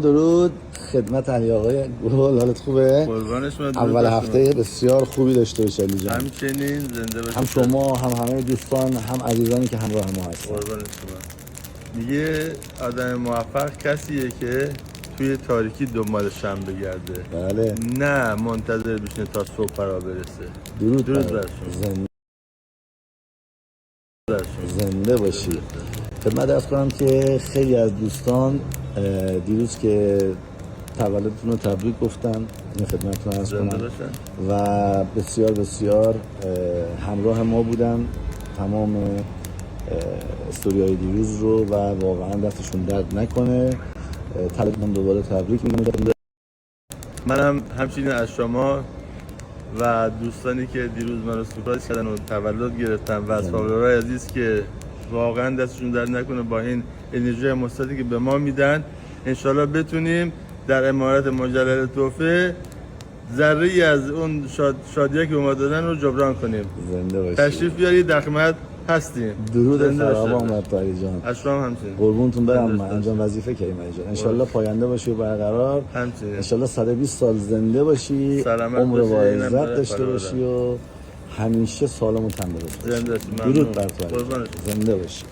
درود خدمت علی آقای گل. حالت خوبه؟ قربانش من. اول هفته بسیار خوبی داشته باش علی جان. همچنین زنده باشید. هم شما هم همه دوستان هم عزیزانی که همراه ما هستن. قربانش شما. میگه آدم موفق کسیه که توی تاریکی دنبال شم بگرده. بله. نه منتظر بشینه تا صبح فرا برسه. درود بر شما. شما. زنده باشی. خدمت عرض کنم که خیلی از دوستان دیروز که تولدتون رو تبریک گفتن، این خدمتتون عرض کنم و بسیار بسیار همراه ما بودن تمام استوریای دیروز رو و واقعا دستشون درد نکنه. تولدتون دوباره تبریک میگم. منم همچنین از شما و دوستانی که دیروز من رو سورپرایز کردن و تولد گرفتن و از فالوورای عزیز که واقعا دستشون درد نکنه با این انرژی مثبتی که به ما میدن، انشالله بتونیم در امارت مجلل توفه ذره‌ای از اون شادیه که به ما دادن رو جبران کنیم. زنده باشید. تشریف بیارید، در خدمت هستیم. درود فراوان بر طاهری جان. از شما همچنین. قربونتون برم. من انجام وظیفه کریم جان. انشالله پاینده باشی و برقرار. همچنین. انشالله 120 سال زنده باشی، عمر با عزت داشته باشی و همیشه سالم و تندرست باشی. زنده باشی. درود بر تو. زنده باشی.